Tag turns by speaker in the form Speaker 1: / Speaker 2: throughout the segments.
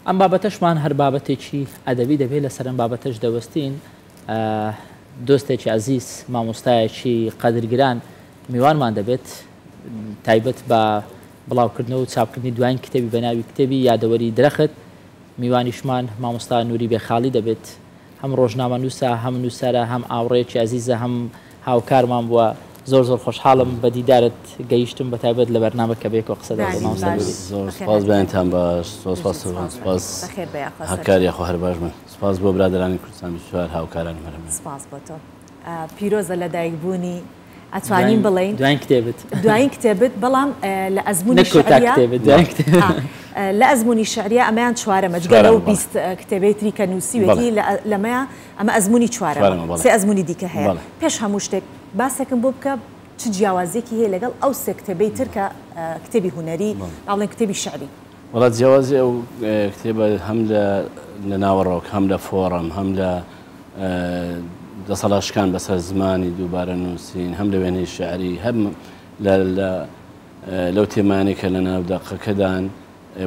Speaker 1: ئەم بابەتەشمان هەر بابەتێکی ئەدەبی دەبێت لەسەر ئەم بابەتەش دەوەستین. دۆستێکی عەزیز مامۆستایەکی قەدرگران میوانمان دەبێت تایبەت بە بڵاوکردنەوە و چاپکردنی دوایین کتێبی بە ناوی کتێبی یادەوەری درەخت. میوانیشمان مامۆستا نووری بێخاڵی دەبێت، هەم ڕۆژنامە نووسە، هەم نووسەرە، هەم ئاوڕێکی عەزیزە، هەم هاوکارمان بووە. زۆر زۆر خۆشحاڵم بە دیدارت گەیشتم بە تایبەت لە بەرنامە کە بێکەوە قسە
Speaker 2: سپاس بەیانتان باش، سپاس هەکاری خۆ هەر باش من، سپاس بۆ برادرانی کوردستان بسوار هاوکاران مەرەمە.
Speaker 3: سپاس بۆ تۆ پیرۆزە لە دایکبوونی ئەتوانین بڵین
Speaker 1: دوایین
Speaker 3: کتێبت بەڵام لە ئەزمموی شعریا لە ئەزمموی شعریا ئەمەیان چوارەمە جگەلە و 20 کتێبێتری کە نووسیوێتی لەمەیە ئەمە ئەزمموی چوارەمە سێ ئەزمموی دیکە هەیە. پێش هەموو شتێک باسێکم بۆ بکە چ جیاوازێکی هەیە لەگەڵ ئەو سێ کتێبەی تر کە کتێبی هونەری باڵێن کتێبی شعری.
Speaker 2: وڵات جیاوازی ئەو کتێبە هەم لە ناوەڕۆک، هەم لە فۆڕم، هەم لە دەسەڵاشکان بەسەر زمانی دووبارە نووسین، هەم لە وێنەی شعری، هەم لەو تێمانێک کە لە ناو دەقەکەدان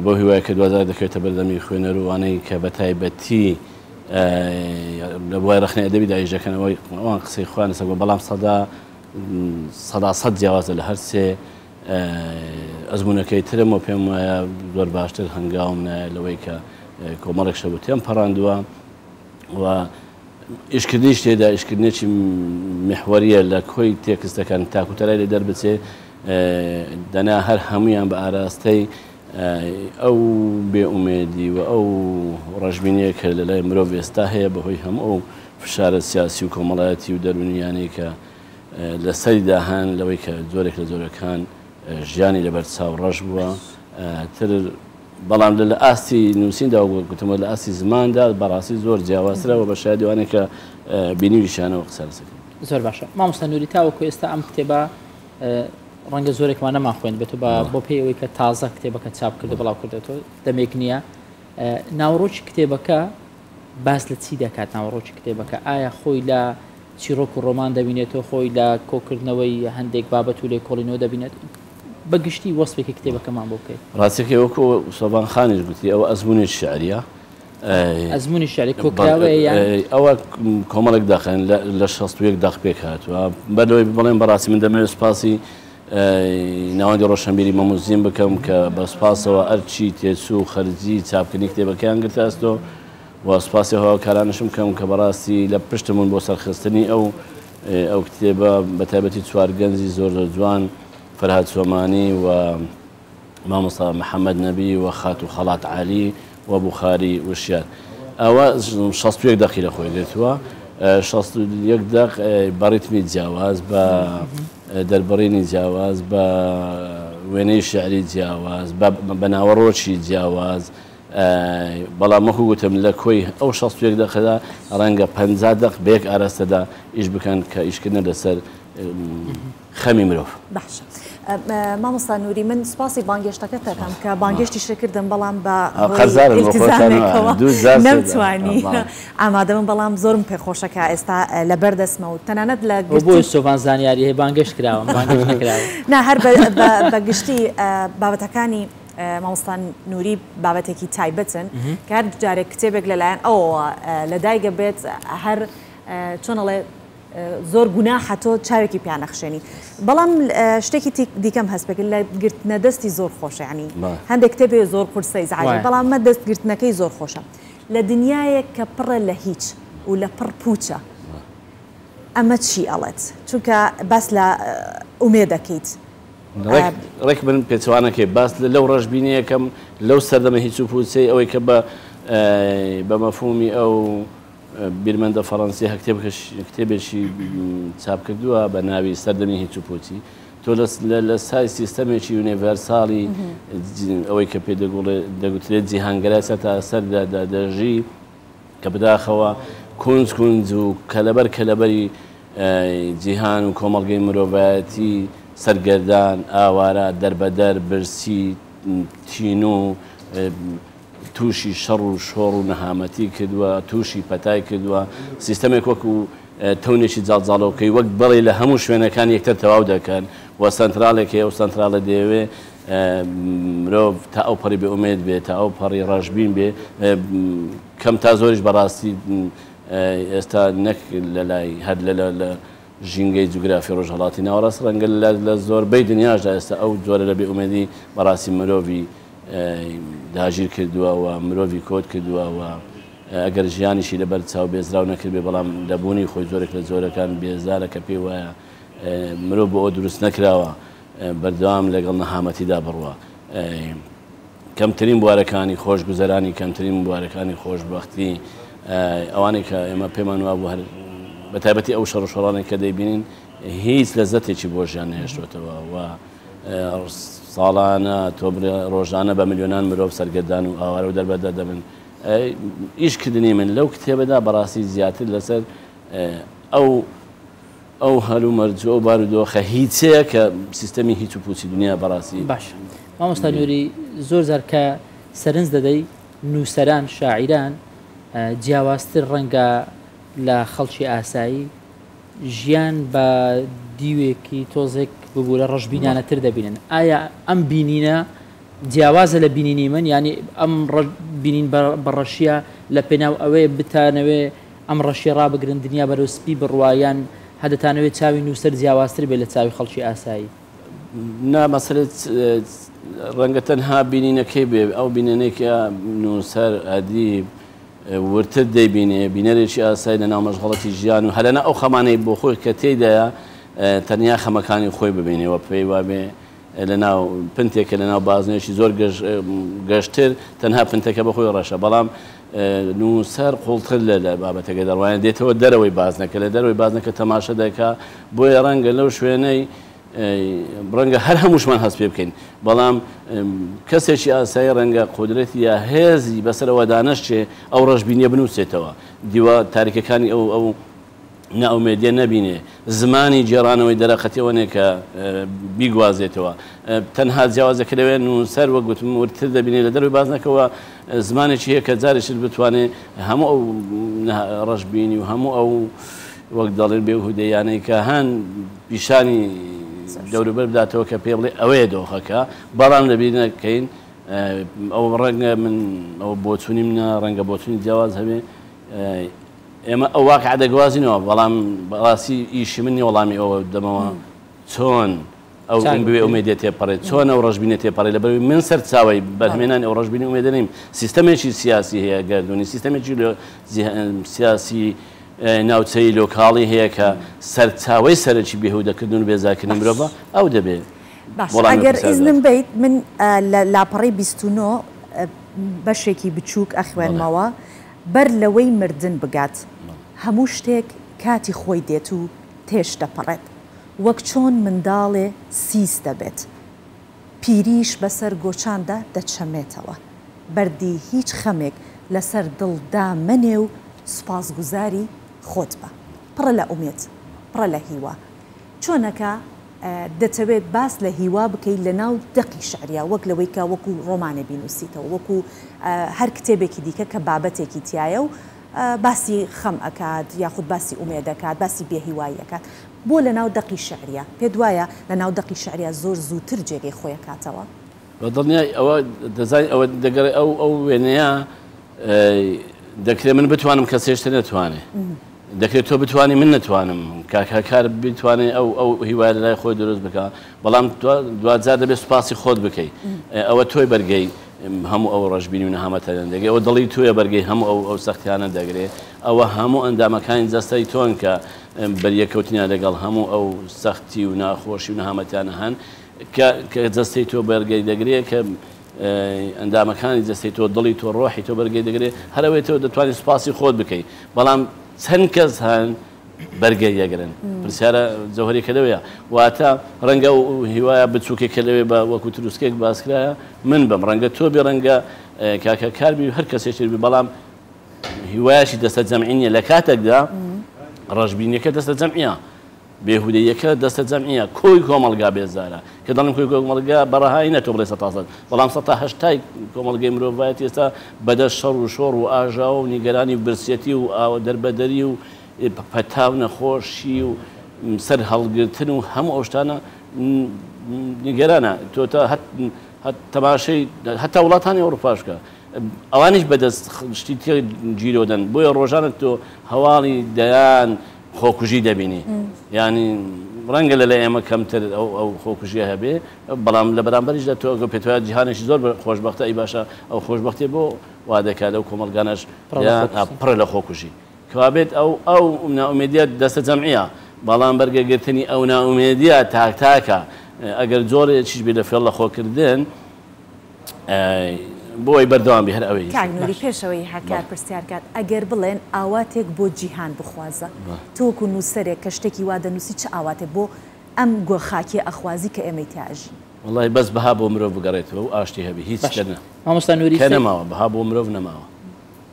Speaker 2: بۆ هیوای کە دوازار دەکەوێتە بەردەمی خوێنەروانەی کە بە تایبەتی لە بۆی رەخنەی ئەدەبی داژەکەنەوەی ئەوان قسەی خوان لەسەر بەڵام سەدا جیاوازە لە هەر سێ ئەزمونونەکەی ترم و پێم وایە زۆر باشتر هەنگاوم نایە لەوەی کە کۆمەڵێک شەبوو تێم پەڕاندووە و ئیشکردنیش تێدا ئیشکردنێکی محوەریە لە کۆی تێکستەکان تاکوتەرای لێ دەربچێ دەنا هەر هەمویان بە ئاراستەی ئەو بێئومێدی و ئەو ڕەشبینەیە کە لە لای مرۆڤ ئێستا هەیە بەهۆی هەموو ئەو فشارە سیاسی و کۆمەڵایەتی و دەرونیانەی کە لە سەری داهان لەوەی کە زۆرێک لە زۆرەکان ژیانی لەبەر چاو ڕەش بووە تر بەڵام لە ئاستی نووسیندا گوتمە لە ئاستی زماندا بەڕاستی زۆر جیاوازترەوە بە شایدوانێک کە بینیویشانەوە قسە لەسەکەن.
Speaker 1: زۆر باشە مامۆستا نووری تاوەکو ئێستا ئەم کتێبە ڕەنگە زۆرێکمان نەمان خوێن بێت و بۆ پێیەوەی کە تازە کتێبەکە چاپ کردو بڵاو کردێتەوە دەمێک نییە. ناوڕۆکی کتێبەکە باس لە چی دەکات؟ ناوڕۆکی کتێبەکە ئایا خۆی لە چیرۆک و ڕۆمان دەبینێتەوە، خۆی لە کۆکردنەوەی هەندێک بابەت و لێ کۆڵینەوە دەبینێت؟ بەگشتی وەسپێکی کتێبەکەمان بۆ بکەیت.
Speaker 2: ڕاستیەکەی وەکو سۆبان خانیش گوتی ئەوە ئەزمموی شعریە،
Speaker 1: ئەزمموی شعری کۆکراوەیە
Speaker 2: ئەوە کۆمەڵێک داخێن لە 61 داخ پێک هاتووە. بەدەوەی بڵێن بەڕاستی من دەمەوێت سپاسی ناوەندی ڕۆشنبیری مەموزین بکەم کە بە سپاسەوە ئەرچی تێچوو و خەرجی چاپکردنی کتێبەکەیان گرتاستۆ و سپاسی هاوکارانشم کەم کە بەڕاستی لە پشتمون بۆ سەرخستنی ئەو کتێبە بە تایبەتی چوار گەنجی زۆر جوان فەرهاد سۆمانی و مامۆستا محەممەد نەبی و خات و خەڵات عالی و بوخاری وشیار. ئەوە 61 دەقی لە خۆی دێتووە 61 دەق بەڕیتمی جیاواز بە دەربڕینی جیاواز بە وێنەی شعری جیاواز بە ناوەڕۆکی جیاواز. بەڵام وەکو گوتم لە کۆی ئەو 61 دەقەدا ڕەنگە 50 دەق بەیەک ئاراستەدا ئیش بکەن کە ئیشکردنە لەسەر خەمی مرۆڤ.
Speaker 3: باشە مامۆستا نووری من سپاسی بانگێشتەکە دەکەم کە بانگێشتی شکردم بەڵام بە نەمتوانی ئامادەم بەڵام زۆرم پێخۆشەکە ئێستا لە بەردەسمە و تەنانەت لە
Speaker 1: بۆ سۆڤان زانیاری هەیە بانگەشت کراوە
Speaker 3: نا هەر بەگشتی بابەتەکانی مامۆستا نووری بابەتێکی تایبەتن کە هەر جارێک کتێبێک لەلایەن ئەوە لە دایگە بێت هەر چۆنەڵێ زۆر گوناحەتۆ چاوێکی پیانەخشێنی. بەڵام شتێکی دیکەم هەست بکرد لە گرتنە دەستی زۆر خۆشە، ینی هەندێک کتێبێ زۆر قورسەی زعاجی بەڵام مە دەستگرتنەکەی زۆر خۆشە لە دنیایەک کە پڕە لە هیچ و لە پڕ پوچە. ئەمە چی ئەڵێت؟ چونکە باس لە ئومێ دەکەیت
Speaker 2: ڕێک بن پێچوانەکەی باس لەو ڕەشبینی یەکەم لەو سەردەمە هیچ و پوچەی ئەوەی کە بە مەفهومی ئەو بیرمەندە فەڕەنسی کتێبێکی چاپ کردووە بە ناوی سەردەمی هیچ و پۆچی. تۆ لە سای سیستەمێکی یونیڤەرساڵی ئەوەی کە پێ دەگوترێت جیهانگەرە تا سەر دەژی کە بداخەوە کونج و کەلەبەری جیهان و کۆمەڵگەی مرۆڤایەتی سەرگەردان ئاوارە دەربەدەر برسی تین و تووشی شەڕ و شۆڕ و نەهامەتی کردووە، تووشی پەتای کردووە، سیستەمێک وەکو تەونێکی جاڵجاڵەوەکەی وەک بەڵێ لە هەموو شوێنەکان یەکتر تەواو دەکەن و سنترالێکی ئەو سنترالە دەیەوێ مرۆڤ تا ئەو پەڕی بێ ئومێد بێت تا ئەو پەڕی ڕژبین بێ کەم تا زۆریش بەڕاستی ئێستا نەک لە لای هەر لە ژینگەی جوگرافی ڕۆژهەڵاتی ناوەڕاست ڕەنگە لە زۆربەی دنیاشدا ئێستا ئەو جۆرە لە بێ ئومێدی بەڕاستی مرۆڤی داگیر کردووە و مرۆڤی کۆت کردووە و ئەگەر ژیانیشی لەبەر چاو بێزراو نەکرد بێ بەڵام لەبوونی خۆی زۆرێک لە زۆرەکان بێزارە کە پێی وایە مرۆڤ بۆ ئەو دروست نەکراوە بەردەوام لەگەڵ نەهامەتیدا بڕوە کەمترین بوارەکانی خۆشگوزەرانی کەمترین بوارەکانی خۆشبەختی ئەوانەی کە ئێمە پێمان وا بوو هەر بە تایبەتی ئەو شەڕۆشەڕانێک کە دەیبینین هیچ لەزەتێکی بۆ ژیان نەهێشتوێتەوە و ساڵانە تۆ ڕۆژانە بە ملیۆنان مرۆڤ سەرگەردان و ئاوارە و دەربەدە دەبن ئیشکردنی من لەو کتێبەدا بەڕاستی زیاتر لەسەر ئەو هەلو مەرجۆ و بارودۆخە هیچەیە کە سیستەمی هیچ و پوچی دنیا بەڕاستی
Speaker 1: باش مامۆستا نوێری زۆر جار کە سەرنج دەدەی نووسەران شاعیران جیاوازتر ڕەنگە لە خەڵکی ئاسایی ژیان بە دیوێکی تۆزێک ببوورە ڕەشبینانەتر دەبینن ئایا ئەم بینینە جیاوازە لە بینینی من ینی ئەم بینین بەڕەشیە لە پێناو ئەوەیە بتانەوێ ئەم ڕەشی ڕابگرن دنیا بەرەوسپی بڕوایان هەدەتانەوێت چاوی نووسەر جیاوازتر بێت لە چاوی خەڵکی ئاسایی
Speaker 2: نامەسەرێت ڕەنگە تەنها بینینەکەی بێ ئەو بینێنێکە نووسەر ئەدیب ورتر دەیبینێ بینەرێکی ئاسایی لە ناو مەشغەڵەتی ژیان و هەلەنا ئەو خەمانەی بۆ خۆی کە تێیدایە تەنیا خەمەکانی خۆی ببینێەوە پێی وابێ لە ناو پنتێکە لە ناو بازنێشی زۆر گەشتر تەنها پنتەکە بەخۆی ڕەشە بەڵام نووسەر قوڵتر لە بابەتەکە دەڕوایان دێتەوە دەرەوەی بازنەکە لە دەرەوەی بازنەکە تەماشە دەکا بۆیە ڕەنگە لەو شوێنەی ڕەنگە هەر هەمووشمان هەست پێ بکەین بەڵام کەسێکی ئاسایی ڕەنگە قودرەتی یا هێزی بەسەرەوە دانەشتێ ئەو ڕەشبینیە بنووسێتەوە دیوە تاریکەکانی ئەو ناومێدیە نەبینێ زمانی جێڕانەوەی دەرەقەتیەوەنێ کە بیگوازێتەوە تەنها جیاوازەکە لەوێن و سەر وە گوتم ورتر دەبینێت لە دەروی بازنەکەەوە زمانێکی هەیە کە جارێکتر بتوانێت هەموو ئەو ڕەشبینی و هەموو ئەو وەک دەڵێن بێهودەیانەی کە هەن پیشانی دەوروبەر بداتەوە کە پێ بڵێ ئەوەیە دۆخەکە بەڵام لەبیرنەکەین ئەو ڕەنگە من ئەو بۆچوونی منە ڕەنگە بۆچوونی جیاواز هەبێ ئێمە ئەو واقع دەگوازینەوە بەڵام بەڕاستی ئیشی من وەڵامی ئەوە دەمەوە چۆن ئەو بوێ ئومێدێ تێپەڕێت چۆن ئەو ڕەشبینێ تێپەڕێت لەبەروی من سەر چاوی بەرهمێنانی ئەو ڕەشبینی ئومێدە نیم سیستەمێکی سیاسی هەیە گەردونی سیستەمێکی سیاسی ناوچەی لۆکاڵی هەیە کە سەرچاوی سەرەکی بێهودەکردن و بێزارکردنی مرۆڤ ئەو دەبێت
Speaker 3: ئەگەر ئیزنم بیت من لە لاپەڕی 29 بەشێکی بچووک ئەخوێنمەوە بەر لەوەی مردن بگات هەموو شتێک کاتی خۆی دێت و تێش دەپەڕێت وەک چۆن منداڵێ سیس دەبێت پیریش بەسەر گۆچاندا دەچەمێتەوە بەردی هیچ خەمێک لەسەر دڵدا منێ و سوپاسگوزاری خۆت بە پڕە لە ئومێت پڕە لە هیوا چۆنەکە دەتەوێت باس لە هیوا بکەیت لە ناو دەقی شعریا وەک لەوەی کە وەکو ڕۆمانە بینوسیتەوە وەکو هەر کتێبێکی دیکە کە بابەتێکی تایە و باسی خەم ئەکات یاخود باسی ئومێدەکات باسی بێهیواییەکات بۆ لە ناو دەقی شعریا پێ دوایە لە ناو دەقی شعریا زۆر زووتر جێگەی خۆی کاتەوە
Speaker 2: بەدڵنیای ئەوە دەزانین ئەوە دەگەڕێ ئەو وێنەیە دەکرێت من بتوانم کەس هێشتا نەتوانێ دەکرێت تۆ بتوانانی من نتوانم کاکار بتوانێت ئەو هیوای لە لای خۆی دروست بکە بەڵام دوجار دەبێت سوپاسی خۆت بکەیت ئەوە تۆی بەرگەی هەموو ئەو ڕەشبینی و نەهامەتەن دەگەی ئەوە دڵی توێ بەرگەی هەموو ئەو سەختیانە دەگرێت ئەوە هەموو ئەندامەکانی جەستەی تۆن کە بەریەکەوتنیان لەگەڵ هەموو ئەو سەختی و ناخۆشی و نەهامەتیانە هەن کە جەستەی تۆ بەرگەی دەگرێت کە ئەندامەکانی جەستەی تۆ دڵی تۆ ڕۆحی تۆ بەرگەی دەگرێت هەرەوەی تۆ دەتوانانی سوپاسی خۆت بکەیت بەڵام چەند کەس هەن بەرگەی یەگرن پرسیارە جەوهەریەکە لەوەیە واتە ڕەنگە و هیوایە بچووکێکە لەوێ بە وەکو تروسکێک باسکرایە من بم ڕەنگە تۆ بێ ڕەنگە کاکە کاربی هەر کەسێکی بی بەڵام هیوایەشی دەستە جەمعینیە لە کاتێکدا ڕەشبینیەکە دەستە جەمعیە بێهودەیەکە دەستە جەمعیە کۆی کۆمەڵگا بێزارە کە دەڵم کۆی کۆمەڵگا بەڕەهایی نەتۆ بڵێ 100 بەڵام 180 کۆمەڵگەی مرۆڤایەت ئێستا بەدەست شەڕ و شۆڕ و ئاژاوە و نیگەرانی برسێتی و ئاوە دەربەدەری و پەتاو نەخۆشی و سەر هەڵگرتن و هەموو ئەو شتانە نیگەرانە تۆ تەماشەی هەتا وڵاتانی ئەوروپاشکە ئەوانیش بەدەست شتی تێ گیرۆدەن بۆیە ڕۆژانت تۆ هەواڵی دەیان خۆکوژی دەبینی ینی ڕەنگە لە ئێمە کەمتر ئەو خۆکوژیە هەبێ بەڵام لە بەرامبەریش لە تۆ پێتوایە جیهانێکی زۆر خۆشبەختە ئەی باشە ئەو خۆشببختی بۆ وا دەکات لەو کۆمەلگانەش پڕە لە خۆکوژی کەوابێت ئەو ناومێدیات دەستە جەمعیە بەڵام بەرگەگرتنی ئەو ناومێدیە تاکتاکە ئەگەر جۆرێکیش بێ لە فێڵ لە خۆکردن بۆی بەردەوام بێ هەر ئەوەی
Speaker 3: کاگنووری پێشەوەی هەکار پرسیارکات ئەگەر بڵێن ئاواتێک بۆ جیهان بخوازە تۆکو نووسەرێک کە شتێکی وا دەنووسی چه ئاواتێک بۆ ئەم گۆ خاکێ ئەخوازی کە ئێمەی تاژی
Speaker 2: وڵی بەس بەها بۆ مرۆڤ بگەڕێتەوە و ئاشتی هەبی هیچ
Speaker 1: مامۆستا نووری
Speaker 2: نەماوە بەها بۆ مرۆڤ نەماوە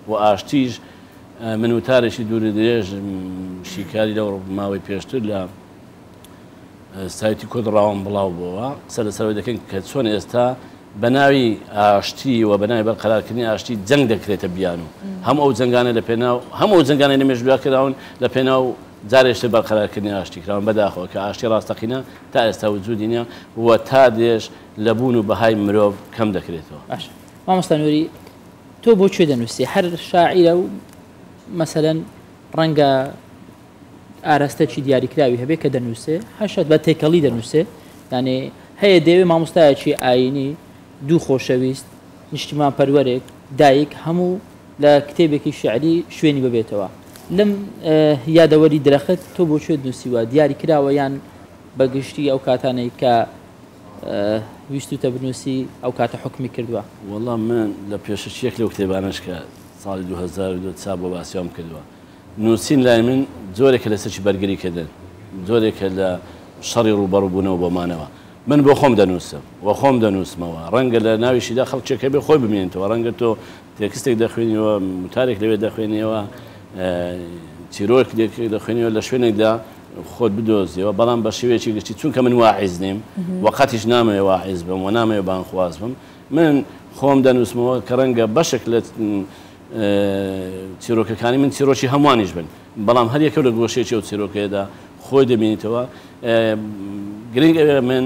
Speaker 2: و ئاشتیش من وتارێکی دوور درێژ شیکاری لەو ماوەی پێشتر لە سایتی کۆد ڕاوان بڵاو بووە سەر لەسەرەوەی دەکەن کە چۆن ئێستا بە ناوی ئاشتی و بە ناوی بەرقەرارکردنی ئاشتی جەنگ دەکرێتە بیان و هەموو ئەو جنگانە لە پێناو هەموو جنگانی نەمێژبیا کراون لە پێناو جارێشتر بەرقەرارکردنی ئاشتی کراون بەداخەوە کە ئاشتی ڕاستەقینە تا ئێستا وجودی نییە و تا دێش لەبوون و بەهای مرۆڤ کەم دەکرێتەوە.
Speaker 1: مامۆستا نووری تۆ بۆ کوێ دەنووسی هەر شاعیرە و مەسەلەن ڕەنگە ئاراستەی دیاریکراوی هەبێ کە دەنووسێ هەشت بە تێکەڵی دەنووسێ یانێ هەیە دەوێ مامۆستایەکی ئاینی دوو خۆشەویست نیشتیمان پەروەرێک دایک هەموو لە کتێبێکی شعری شوێنی ببێتەوە لەم یادەوەری درەخت تۆ بۆ کوێ نووسیوە دیاری کراوە یان بەگشتی ئەو کاتانەی کە ویستوتە بنووسی ئەو کاتە حکمی کردووە.
Speaker 2: وەڵام من لە پێشەچیەک لەو کتێبانش کە ساڵی 2002 چاپ بۆ باسییام کردووە نووسین لای من زۆرێکە لە سەرچی بەرگری کردن زۆرێکە لە شەڕی ڕوبەڕووبوونەوە بۆمانەوە من بۆ خۆم دەنووسم و خۆم دەنووسمەوە ڕەنگە لە ناویشیدا خەڵکێکە بێ خۆی بمێنێتەوە ڕەنگە تۆ تێکستێک دەخوێنیەوە متارێک لەوێ دەخوێنیەوە چیرۆک دەخوێنیەوە لە شوێنێکدا خۆت بدۆزیەوە بەڵام بە شێوەیەکی گشتی چونکە من واعیز نیم وەقەتیش نامەوێ واعیز بم و نامەوێ بانخواز بم من خۆم دەنووسمەوە کە ڕەنگە بەشێک لە چیرۆکەکانی من چیرۆکی هەمووانیش بن بەڵام هەر یەکە لە گۆشێکی ئەو چیرۆکەیەدا خۆی دەبینیتەوە گرنگ ئەوێ من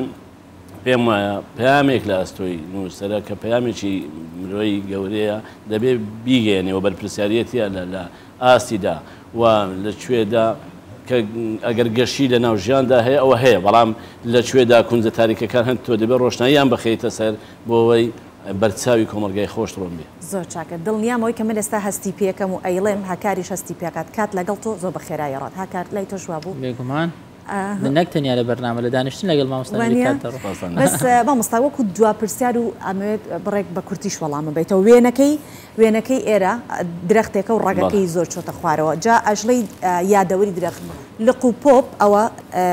Speaker 2: پێم وایە پەیامێک لە ئەستۆی نووسەرە کە پەیامێکی مرۆی گەورەیە دەبێ بیگەێنێەوە بەرپرسیارەتیە لە ئاستیدا و لەکوێدا کە ئەگەر گەشی لە ناو ژیاندا هەیە ئەوە هەیە بەڵام لەکوێدا کونجە تاریکەکان هەند تۆ دەبێت ڕۆشناییان بخەیتە سەر بۆەوەی بەرچاوی کۆمەلگای خۆش ڕۆم بێ
Speaker 3: زۆر چاکە دڵنیامەوەی کە من ئێستا هەستی پێکەم و ئەیڵێم هاکاریش هەستی پێکات کات لەگەڵ تۆ زۆر بە خێرایی ڕات هاکار لای تۆ شوا بوو
Speaker 1: بێگومان نەک تەنیا لە بەرنامە لە دانیشتن لەگەڵ
Speaker 3: بەس مامۆستا وەکو دوا پرسیار و ئەمەوێت بڕێک بە کورتیش وەڵامە بیتەوە وێنەکەی ئێرە درەختێکە و ڕێگەکەی زۆر چۆتە خوارەوە جا ئەژڵەی یادەوەری درەخت لە قوپۆپ ئەوە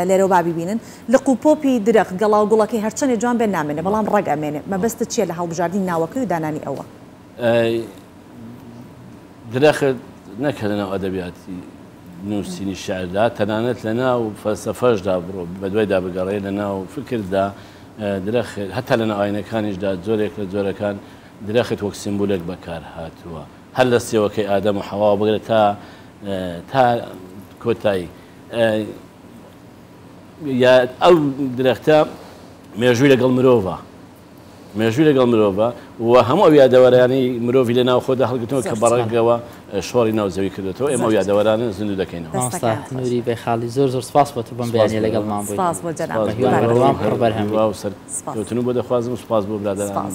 Speaker 3: لێرە بابی بینن لە قوپۆپی درەخت گەڵاو گوڵەکەی هەرچەندێ جوان بێ نامێنێ بەڵام ڕێگ ئەمێنێ مەبەستە چیە لە هەڵبژاردننی ناوەکەی و دانانی ئەوە
Speaker 2: درەخت نەکە لەناو ئەدەبیاتی نووسینی شعردا تەنانەت لە ناو فەلسەفەشدا بڕۆ بە دوایدا بگەڕێ لە ناو فکردا درەخت هەتا لە ناو ئاینەکانیشدا زۆرێک لە جۆرەکان درەخت وەک سیمبولێک بەکار هاتووە هەر لە سێوەکەی ئادەم و حەوا بگرێت تا کۆتایی ئەو درەختە مێژووی لەگەڵ مرۆڤە مێژووی لەگەڵ مرۆڤە و هەموو ئەو یادەوەرانی مرۆڤی لە ناو خۆدا هەڵگرتنەوە کە بەڕێگەوە شۆڕی ناوزەوی کردێتەوە ئێمە یادەوەرانە زیندوو دەکەینەوە.
Speaker 1: نووری بێخاڵی زۆر سپاس بۆ بم بەیانی لەگەڵ مان
Speaker 2: بۆ دەخوازم سپاس بۆ برادەران.